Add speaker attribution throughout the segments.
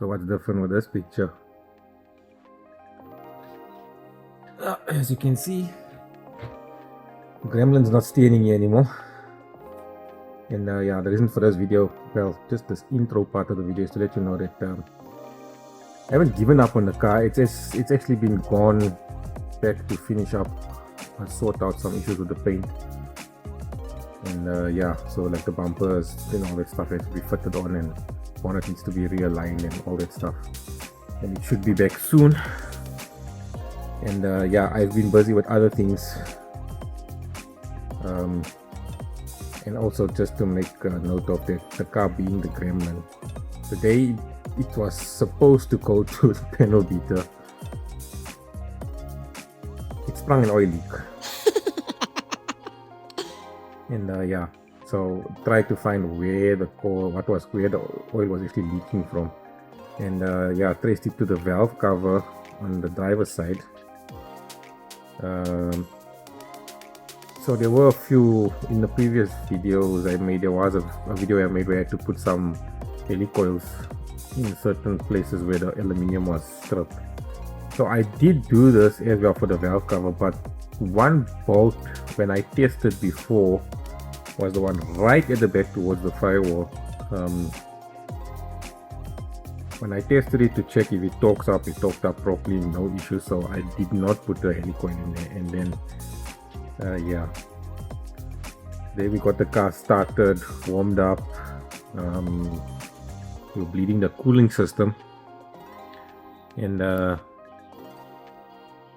Speaker 1: So what's different with this picture? As you can see, Gremlin's not steering here anymore. And yeah, the reason for this video, well, just this intro part of the video is to let you know that I haven't given up on the car. It's actually been gone back to finish up and sort out some issues with the paint. And yeah, so like the bumpers and all that stuff has to be fitted on, and bonnet needs to be realigned and all that stuff. And it should be back soon. And yeah, I've been busy with other things. And also just to make a note of the car being the Gremlin. The day it was supposed to go to the panel beater, it sprung an oil leak. And yeah, so tried to find where the oil was actually leaking from. And yeah, traced it to the valve cover on the driver's side. So there were a few in the previous videos I made. There was a video I made where I had to put some helicoils in certain places where the aluminium was stripped. So I did do this as well for the valve cover, but one bolt when I tested before was the one right at the back towards the firewall. When I tested it to check if it torques up, it torqued up properly, no issue. So I did not put the helicoil in there, and then yeah, then we got the car started, warmed up. We were bleeding the cooling system, and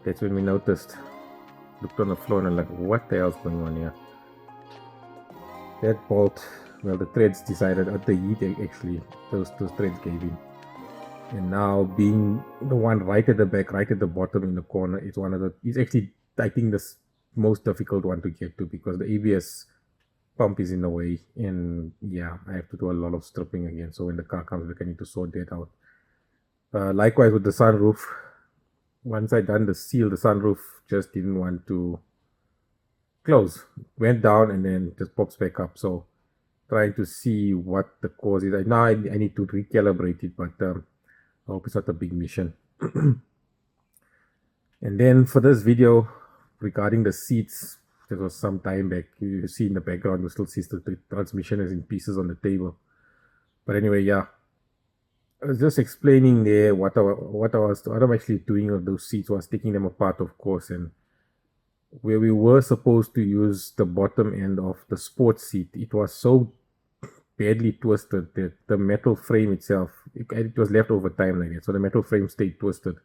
Speaker 1: that's when we noticed, looked on the floor and I'm like, what the hell's going on here? That bolt, well, the threads decided at the heat, actually those threads gave in. And now being the one right at the back, right at the bottom in the corner, it's actually, I think, the most difficult one to get to, because the ABS pump is in the way, and yeah, I have to do a lot of stripping again. So when the car comes back, I need to sort that out. Likewise with the sunroof, once I done the seal, the sunroof just didn't want to close, went down and then just pops back up. So trying to see what the cause is. Now I need to recalibrate it, but I hope it's not a big mission. And then for this video regarding the seats, there was some time back, you see in the background, you still see the transmission is in pieces on the table. But anyway, yeah, I was just explaining there what I'm actually doing with those seats. Was taking them apart, of course, and where we were supposed to use the bottom end of the sports seat, it was so badly twisted that the metal frame itself, it was left over time like that, so the metal frame stayed twisted,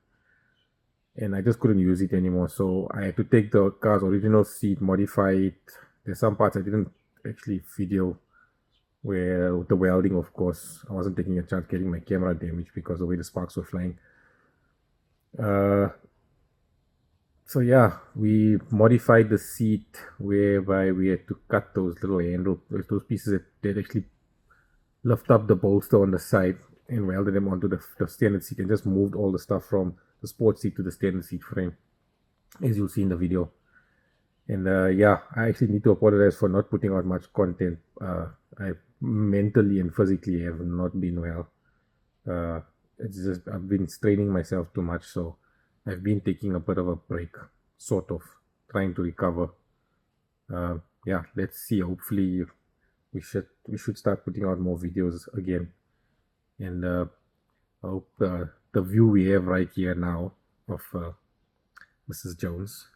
Speaker 1: and I just couldn't use it anymore. So I had to take the car's original seat, modify it. There's some parts I didn't actually video, where with the welding, of course, I wasn't taking a chance getting my camera damaged because of the way the sparks were flying. So yeah, we modified the seat whereby we had to cut those little handle, those pieces that actually lift up the bolster on the side, and welded them onto the standard seat, and just moved all the stuff from the sports seat to the standard seat frame, as you'll see in the video. And yeah, I actually need to apologize for not putting out much content. I mentally and physically have not been well. It's just I've been straining myself too much, so I've been taking a bit of a break, sort of trying to recover. Yeah, let's see. Hopefully we should start putting out more videos again. And I hope the view we have right here now of Mrs. Jones,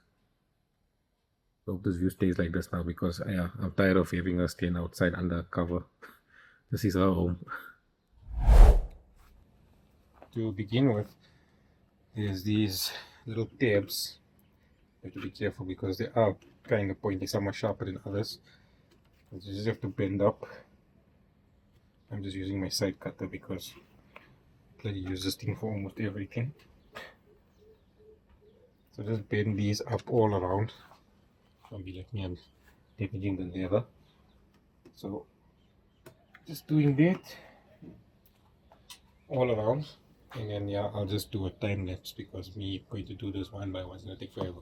Speaker 1: I hope this view stays like this now, because I'm tired of having her stand outside under cover. This is her home. To begin with, there's these little tabs. You have to be careful because they are kind of pointy. Some are sharper than others. You just have to bend up. I'm just using my side cutter because I use this thing for almost everything. So just bend these up all around. Don't be like me, I'm damaging the leather. So just doing that all around. And then yeah, I'll just do a time lapse, because me going to do this one by one is going to take forever.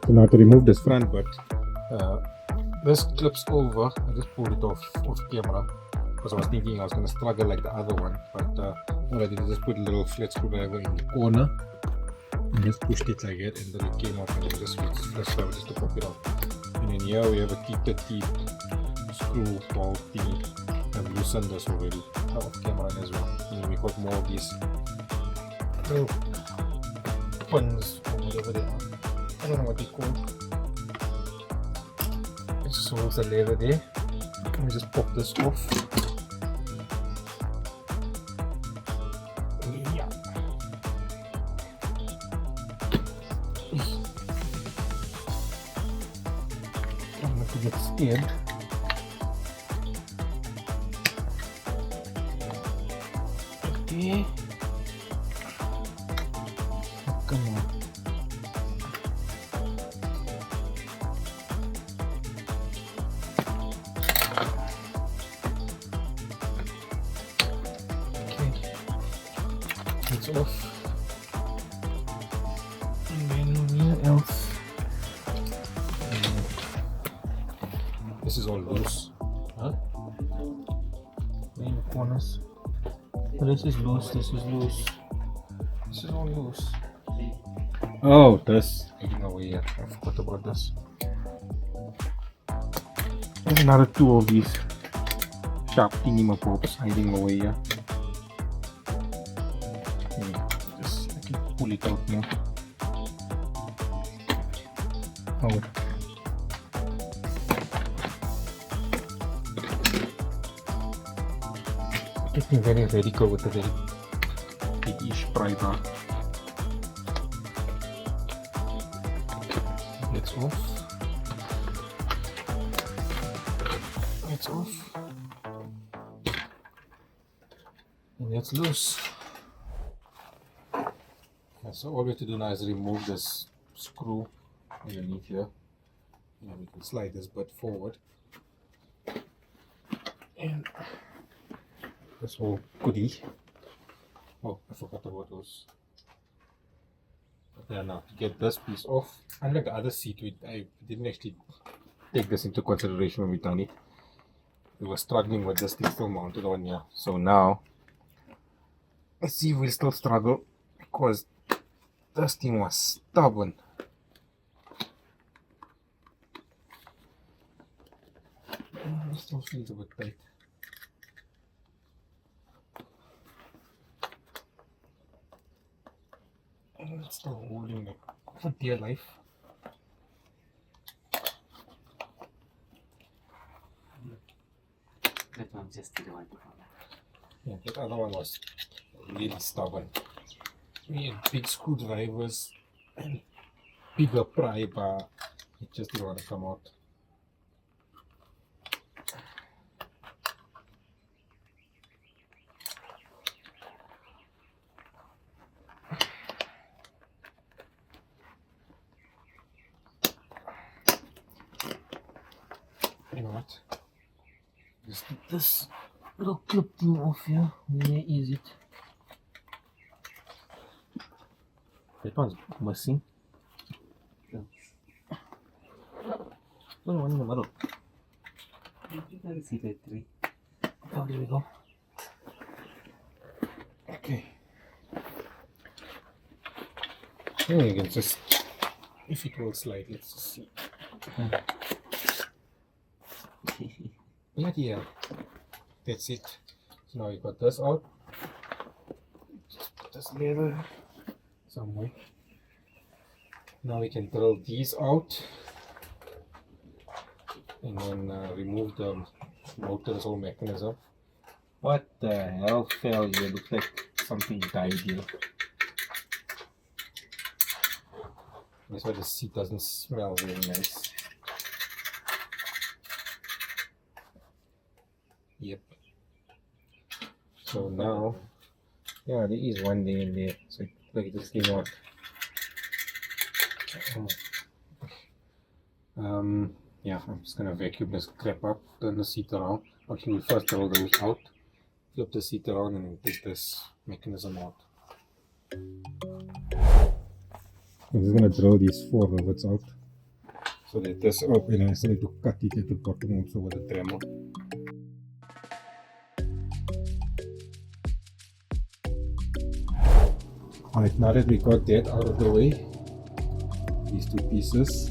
Speaker 1: So now to remove this front butt, this clips over. I just pulled it off camera because I was thinking I was going to struggle like the other one, but what I did is just put a little flat screwdriver in the corner and just pushed it like that, and then it came off, and then just used the screwdriver just to pop it out. And then here we have a T30 screw ball thing. I've loosened this already off camera as well. And then we got more of these little pins or whatever they are. I don't know what they're called. It just holds the leather there. Let me just pop this off. Yeah. I'm not to get scared. Okay. Come on. It's off. And then where else? This is all loose. Huh? In the corners. Oh, this is loose, this is loose. This is all loose. Oh, this. Hiding away here. I forgot about this. There's another two of these sharp thingy pops hiding away here. I can pull it out now. Oh. Getting very radical with the very big-ish pry bar. It's off. It's off. And it's loose. So all we have to do now is remove this screw underneath here, and we can slide this butt forward, and this whole goodie. Oh, I forgot about those. But now to get this piece off, unlike the other seat, I didn't actually take this into consideration when we done it. We were struggling with this thing still mounted on here. So now let's see if we'll still struggle, because this thing was stubborn. It still feels a bit tight. And it's still holding it for dear life.
Speaker 2: That one just didn't want to come back.
Speaker 1: Yeah, that other one was really stubborn. We had big screwdrivers and bigger pry bar. It just didn't want to come out. You know what? Just get this little clip thing off here. Where is it? That one's missing.
Speaker 2: No.
Speaker 1: The one in the middle.
Speaker 2: You can see the three.
Speaker 1: Oh, there we go. Okay. Then you can just, if it will slide, let's just see. Bloody hell. That's it. So now we got this out. Just put this leather somewhere. Now we can drill these out and then remove the motor, this whole mechanism. What the hell fell here? Looks like something died here. That's why the seat doesn't smell very nice. Yep. So now, yeah, there is one day in there. So like this came out. Yeah, I'm just gonna vacuum this crap up, turn the seat around. Actually, first roll those out, flip the seat around, and then take this mechanism out. I'm just gonna drill these 4 rivets out so that this up, and I still need to cut it at the bottom also with a Dremel. Alright, now that we got that out of the way, these 2 pieces,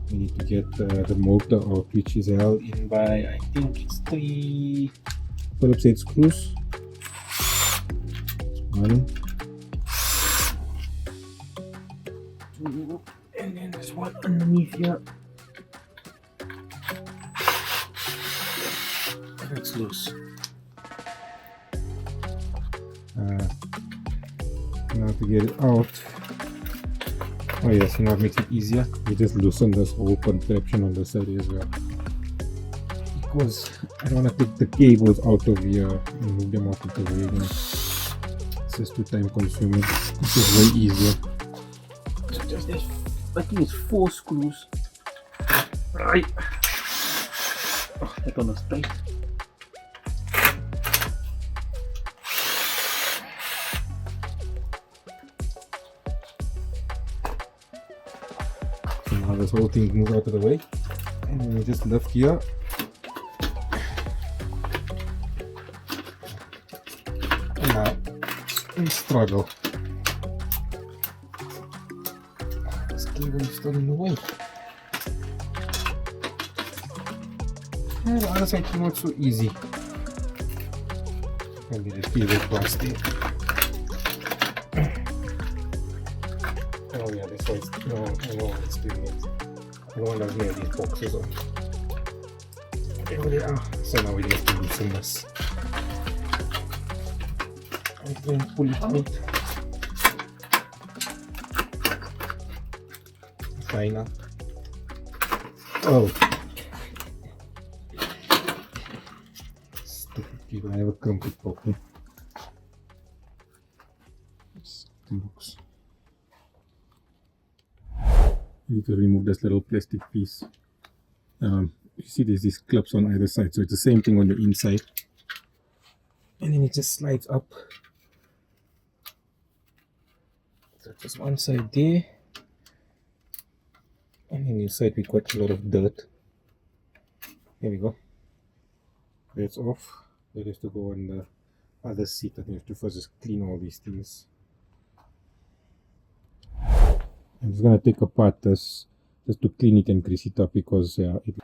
Speaker 1: we need to get the motor out, which is held in by, I think it's 3 Phillips head screws. 1, 2, and then there's one underneath here. That's loose. Now to get it out, oh yes, you know what makes it easier? You just loosen this whole contraption on the side as well, because I don't want to take the cables out of here and move them out of the way again. It's just too time consuming. This is way easier. So just this, I think it's 4 screws. Right. Oh, that one was tight. So now this whole thing moves out of the way, and then you just lift here. And now we struggle. This cable is still in the way. And the other side is not so easy. Can get a cable across there. Oh yeah, this one's, no, I know it's doing it. The one doesn't have these boxes on. There they are. So now we just loosen this. I can pull it out. Fine. Oh. Stupid people, I have a crumpet properly. Looks. You need to remove this little plastic piece. You see there's these clips on either side, so it's the same thing on the inside. And then it just slides up. So just one side there. And then inside we got a lot of dirt. Here we go. That's off. That has to go on the other seat, and you have to first just clean all these things. I'm just gonna take apart this just to clean it and grease it up, because it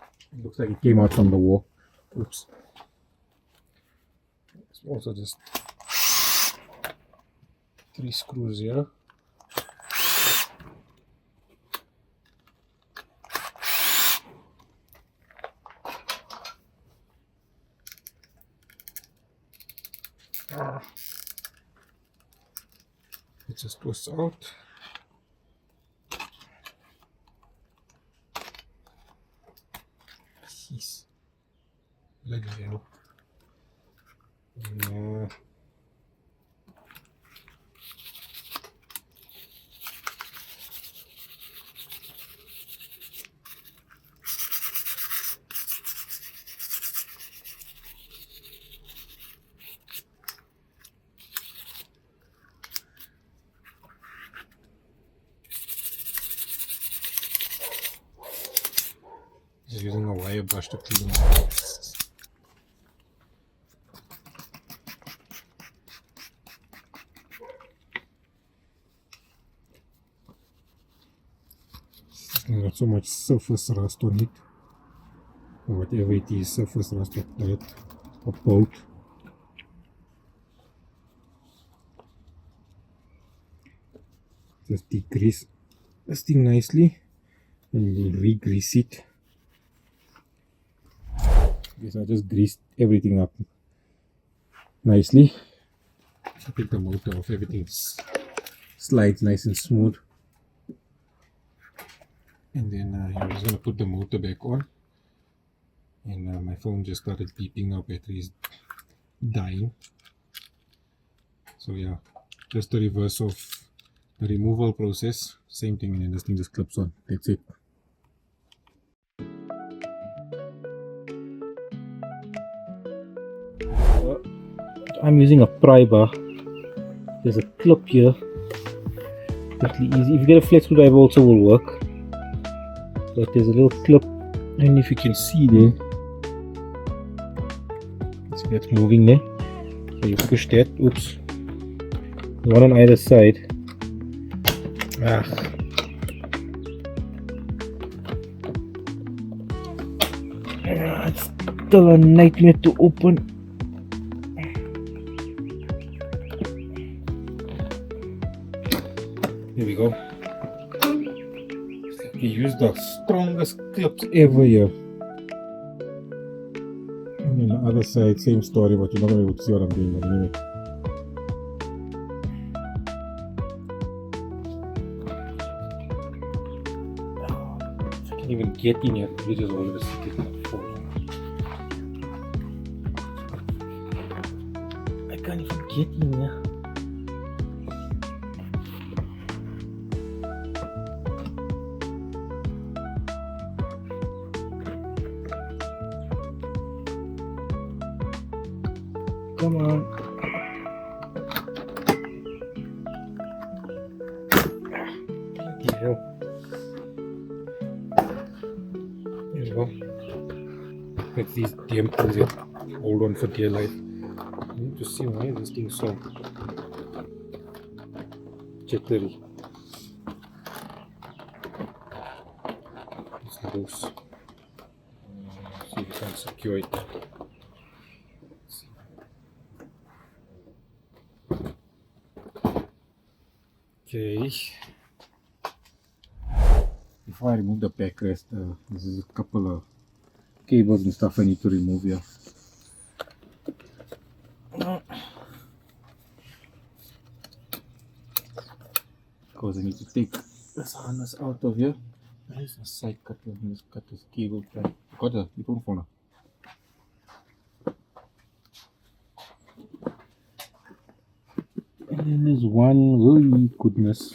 Speaker 1: looks like it came out from the wall. Oops. It's also just 3 screws here. It just twists out. Jeez. Bloody hell. Yeah. Just using a wire brush to clean it. Not so much surface rust on it, or whatever it is, surface rust or dirt or boat. Just degrease this thing nicely, and we'll re-grease it. Okay, so I just greased everything up nicely. So take the motor off, everything slides nice and smooth. And then I'm just going to put the motor back on. And my phone just started beeping, now battery is dying. So yeah, just the reverse of the removal process, same thing, and then this thing just clips on. That's it. I'm using a pry bar. There's a clip here. Pretty easy. If you get a flex screwdriver, also will work. But there's a little clip, and if you can see there, that's moving there. So you push that. Oops. One on either side. It's still a nightmare to open. There we go. We use the strongest clips ever here. And then the other side, same story, but you're not going to be able to see what I'm doing. But anyway. I can't even get in here. We just all of a sudden. I can't even get in here. Come on. Bloody hell. There we go. That's these damn things that hold on for dear life. I need to see why this thing is so jittery. It's loose. See if we can secure it. Okay. Before I remove the backrest, this is a couple of cables and stuff I need to remove here. Because I need to take this harness out of here. There's a side cutter. Let's cut this cable. Got a phone. And then there's one, oh goodness.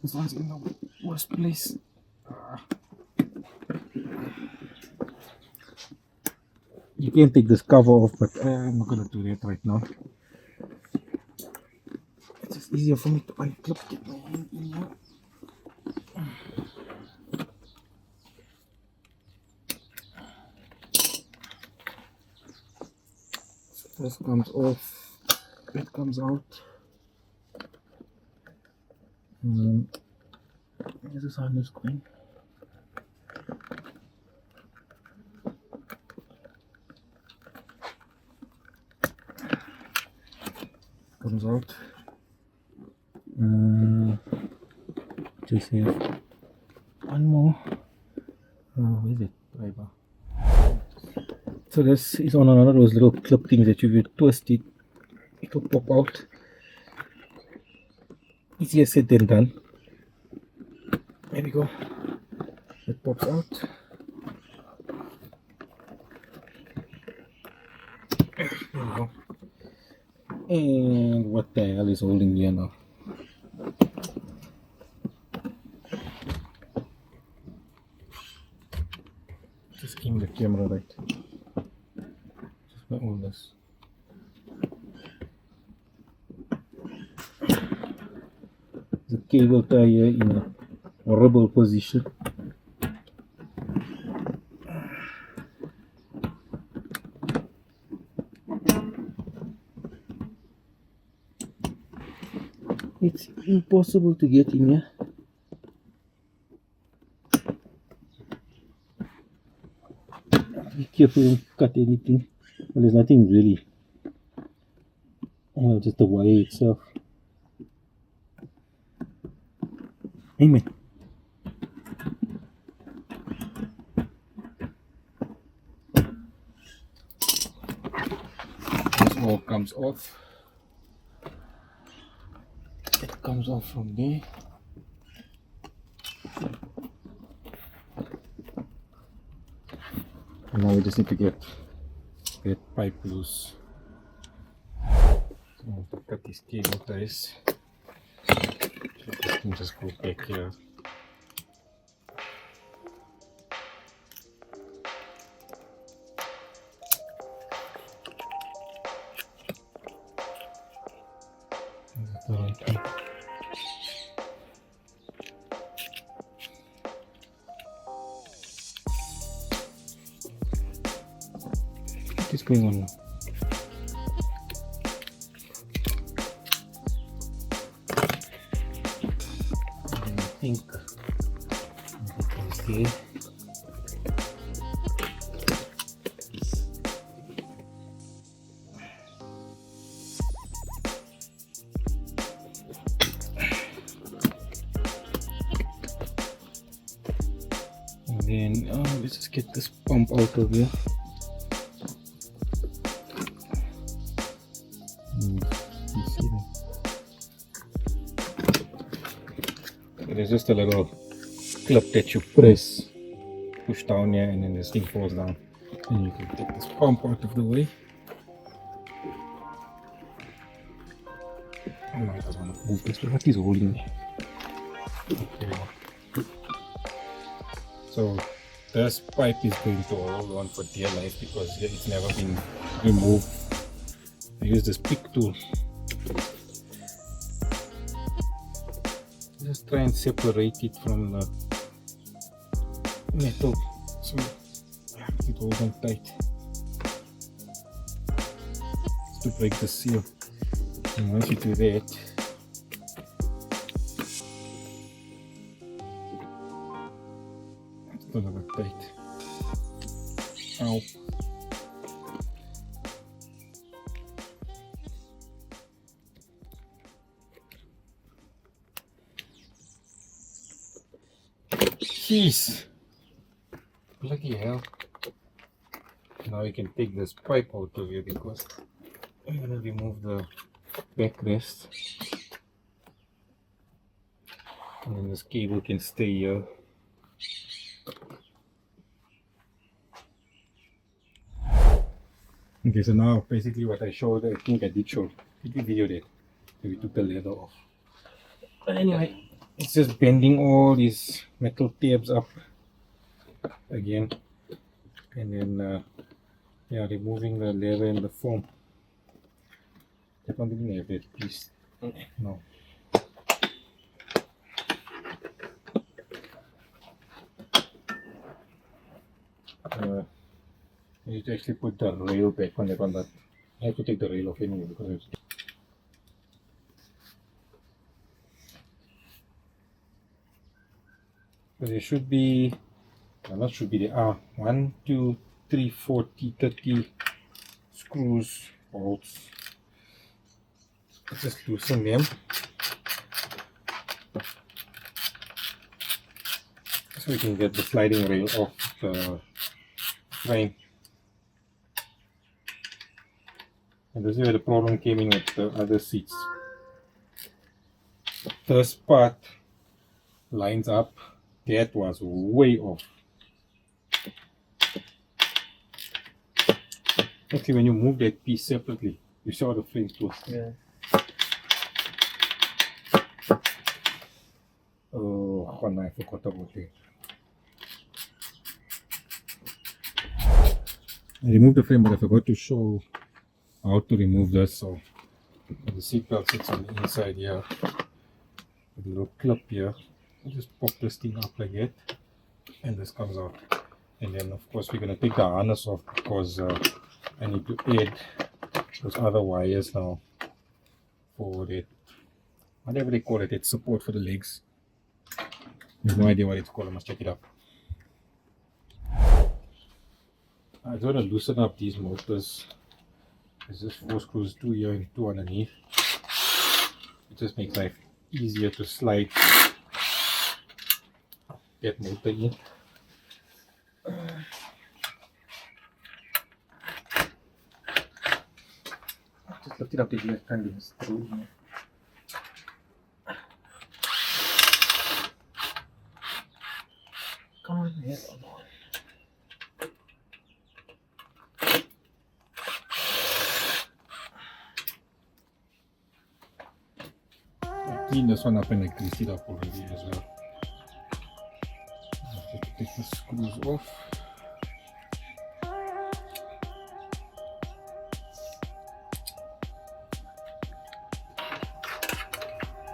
Speaker 1: This one's in the worst place. You can take this cover off, but I'm not gonna do that right now. It's just easier for me to unclip it. This comes off, it comes out. This is harness going. Comes out. Just here. One more. Where is it? Driver. So this is on another of those little clip things that if you twist it, it will pop out. Easier said than done. There we go. It pops out. There we go. And what the hell is holding here now? Just aim the camera right. Just by all this. The cable tie here in a horrible position. It's impossible to get in here. Be careful, don't cut anything. Well, there's nothing really. Well, just the wire itself. Amen. This all comes off. It comes off from there. And now we just need to get that pipe loose. So I have to cut these cable ties. So this can just go back here. Is that the right one? What is going on now? I think okay. And then let's just get this pump out of here. You see that? So there's just a little clip that you press, push down here, and then this thing falls down. And you can take this pump out of the way. Oh no, I just want to move this. What is holding me? Okay. So this pipe is going to hold on for dear life because it's never been removed. I use this pick tool. Just try and separate it from the metal so it holds on tight. Just to break the seal. And once you do that, it's gonna look tight. Ow. Jeez. Bloody hell. Now we can take this pipe out of here because I'm gonna remove the backrest. And then this cable can stay here. Okay, so now basically what I showed, I think I did show, did we video that? We took the leather off. But anyway, it's just bending all these metal tabs up again. And then, yeah, removing the leather and the foam. That one didn't have that piece. No. I need to actually put the rail back on that one, but I have to take the rail off anyway because it's. So there should be, well, not should be, there are 1, 2, 3, 40, 30 screws, bolts. Let's just loosen them. So we can get the sliding rail off the frame. And this is where the problem came in with the other seats. The first part lines up, that was way off. Actually, when you move that piece separately, you saw the frames too.
Speaker 2: Yeah.
Speaker 1: Oh, I forgot about it. I removed the frame, but I forgot to show how to remove this. So the seat belt sits on the inside here with a little clip here. You just pop this thing up like that, and this comes out. And then, of course, we're going to take the harness off because I need to add those other wires now for that, whatever they call it, it's support for the legs. I have no idea what it's called. I must check it up. I just want to loosen up these motors. There's just 4 screws, 2 here and 2 underneath. It just makes life easier to slide that motor in. Just lift it up to here, can't do this through here. Come on, yes, cleaned this one up and I greased it up already as well. Just to take the screws off.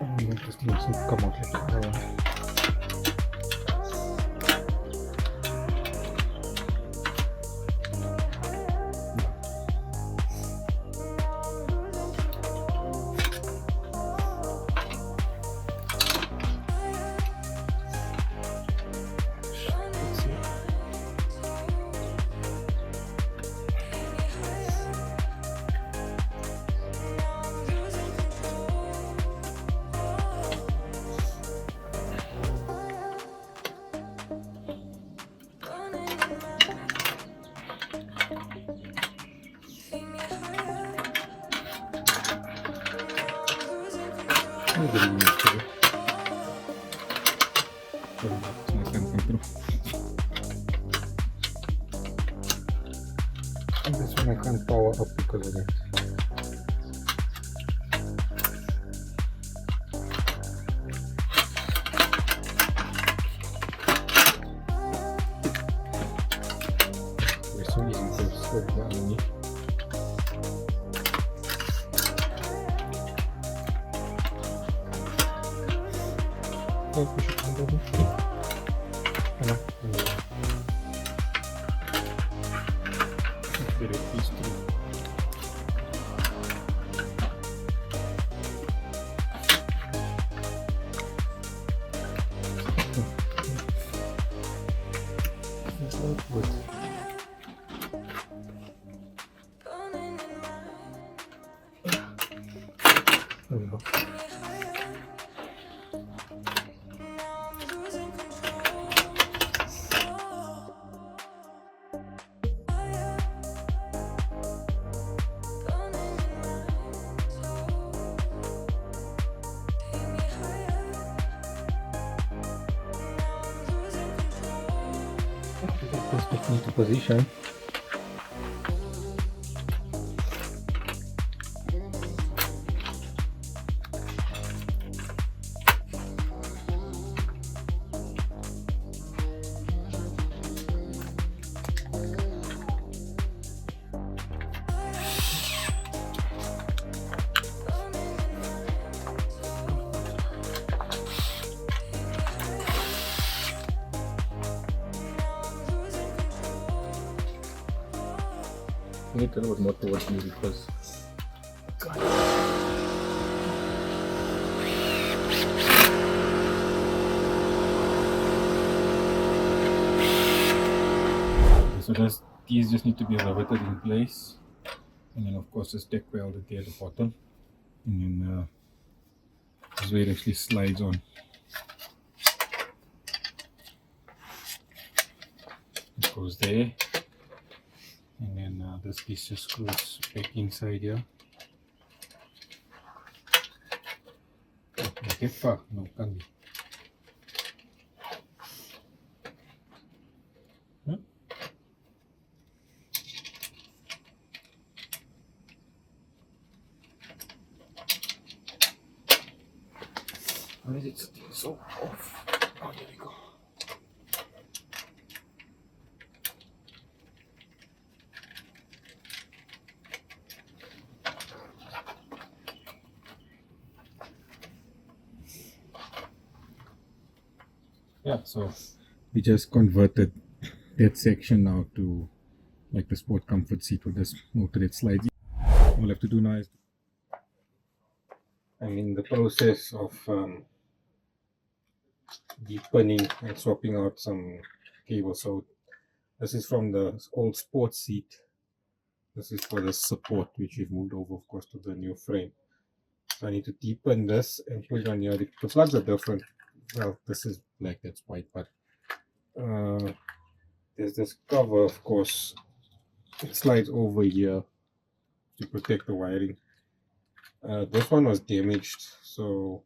Speaker 1: And this thing should come out like that. I'm getting used to it. So I can come through. And this one I can't power up because of that. It's so easy to slip that underneath. Oh, push it down, baby. Hello. Get it piece through. That's all good. There we go. Just put into position. I need to know more towards me because so these just need to be riveted in place, and then of course this deck welded there at the bottom, and then this is where it actually slides on. It goes there, and then this piece just screws back inside here. Make it far, no, can't be. Huh? Why is it sitting so off? Oh, there we go. Yeah, so we just converted that section now to like the sport comfort seat with this motor that slides. All we have to do now is I'm in the process of deepening and swapping out some cables. So this is from the old sports seat. This is for the support, which we've moved over, of course, to the new frame. So I need to deepen this and put it on here. The plugs are different. Well, this is black, that's white, but there's this cover, of course. It slides over here to protect the wiring. This one was damaged, so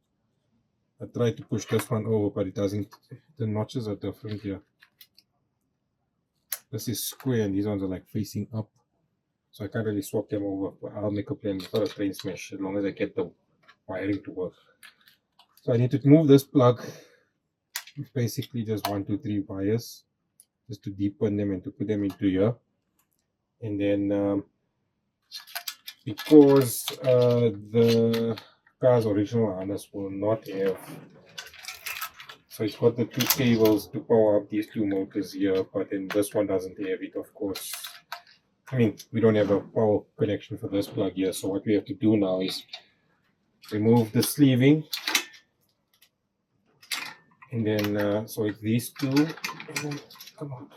Speaker 1: I tried to push this one over, but it doesn't. The notches are different here. This is square and these ones are like facing up, so I can't really swap them over, but I'll make a plan for a train smash as long as I get the wiring to work. So I need to move this plug. It's basically just 1, 2, 3 wires, just to deepen them and to put them into here. And then because the car's original harness will not have, so it's got the 2 cables to power up these 2 motors here, but then this one doesn't have it, of course. I mean, we don't have a power connection for this plug here, so what we have to do now is remove the sleeving, and then so it's these 2, and then come on,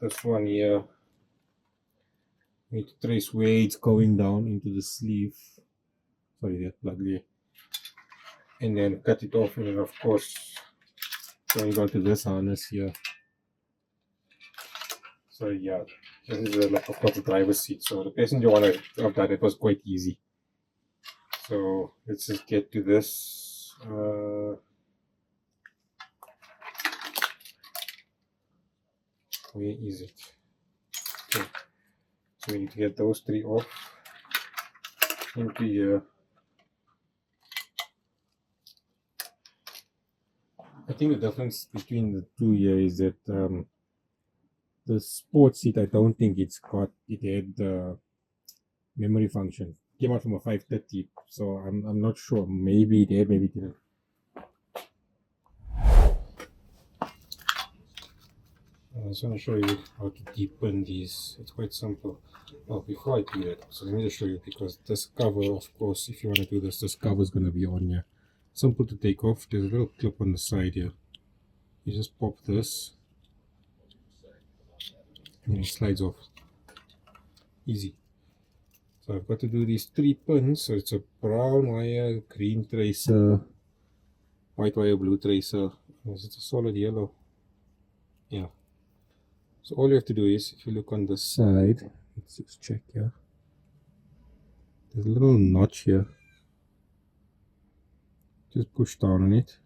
Speaker 1: this one here, we need to trace where it's going down into the sleeve, sorry, that plug there, and then cut it off, and then of course going on to this harness here. So yeah, this is like of course the driver's seat. So the passenger one I've done, it was quite easy. So let's just get to this. Where is it? Okay. So we need to get those 3 off into here. I think the difference between the 2 here is that the sports seat, I don't think it had the memory function. It came out from a 530, so I'm not sure. Maybe it had, maybe it didn't. I just want to show you how to deepen these. It's quite simple. Well, before I do that, so let me just show you, because this cover, of course, if you want to do this cover is going to be on here. Simple to take off. There's a little clip on the side here. You just pop this, and it slides off. Easy. So I've got to do these 3 pins. So it's a brown wire, green tracer, white wire, blue tracer. Is it a solid yellow? Yeah. So all you have to do is, if you look on the side, let's just check here. There's a little notch here. Just push down on it.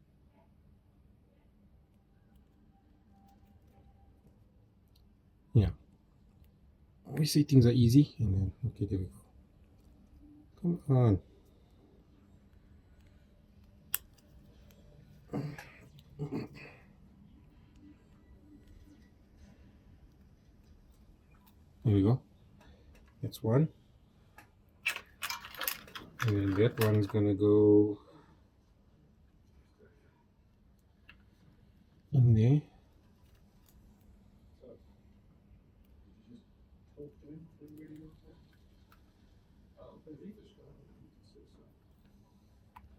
Speaker 1: Yeah. We say things are easy, and then okay, there we go. Come on. There we go. That's one. And then that one's gonna go in there.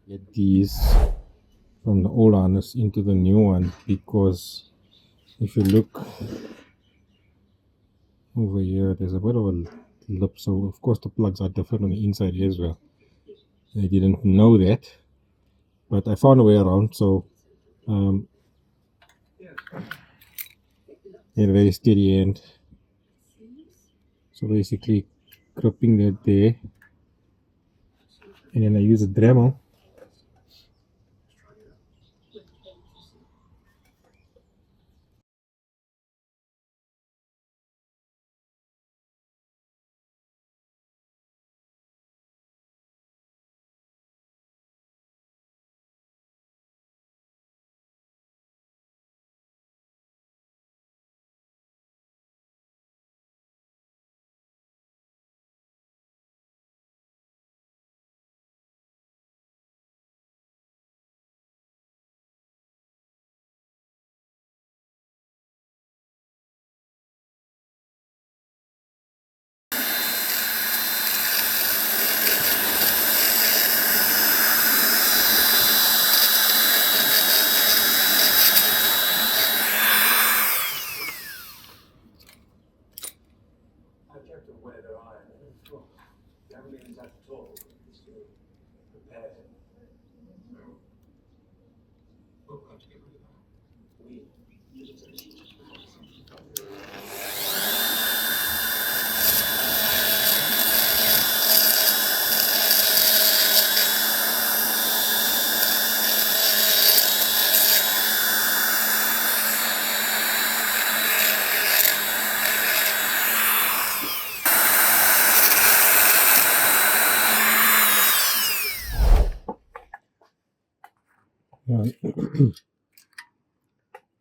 Speaker 1: Get these from the old harness into the new one, because if you look over here, there's a bit of a lip, so of course the plugs are different on the inside as well. I didn't know that, but I found a way around. So had a very steady end, so basically gripping that there, and then I use a Dremel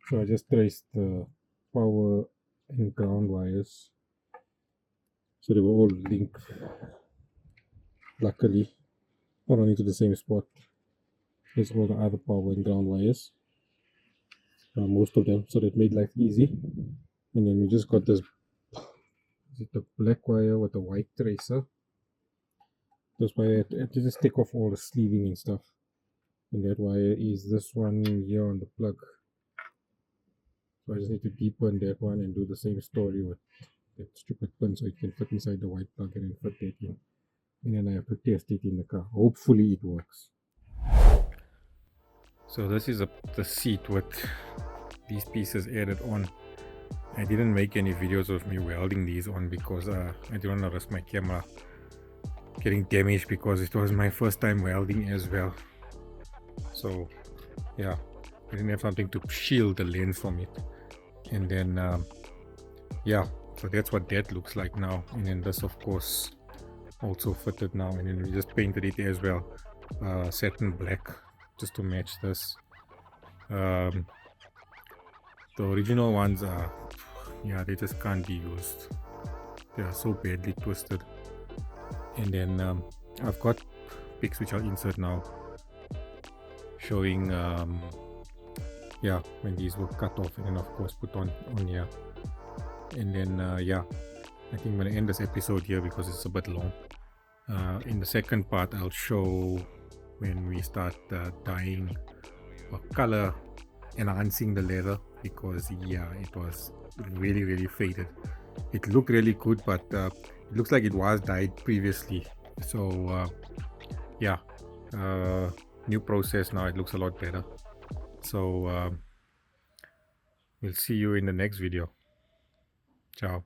Speaker 1: So I just traced the power and ground wires, so they were all linked, luckily, not only to the same spot. There's all the other power and ground wires, most of them, so that made life easy. And then we just got this, is it the black wire with the white tracer? This wire, I had to just take off all the sleeving and stuff. And that wire is this one here on the plug. So I just need to deepen that one and do the same story with that stupid pin so it can fit inside the white plug and then fit that in. And then I have to test it in the car. Hopefully it works. So this is the seat with these pieces added on. I didn't make any videos of me welding these on because I didn't want to risk my camera getting damaged, because it was my first time welding as well. So yeah, I didn't have something to shield the lens from it. And then yeah, so that's what that looks like now. And then this of course also fitted now, and then we just painted it as well, satin black, just to match this. The original ones are, yeah, they just can't be used. They are so badly twisted. And then I've got pics which I'll insert now showing yeah, when these were cut off and then of course put on here. And then yeah, I think I'm gonna end this episode here because it's a bit long. In the second part I'll show when we start dyeing or color enhancing the leather, because yeah, it was really faded. It looked really good, but it looks like it was dyed previously. So yeah, new process now, it looks a lot better. So we'll see you in the next video. Ciao.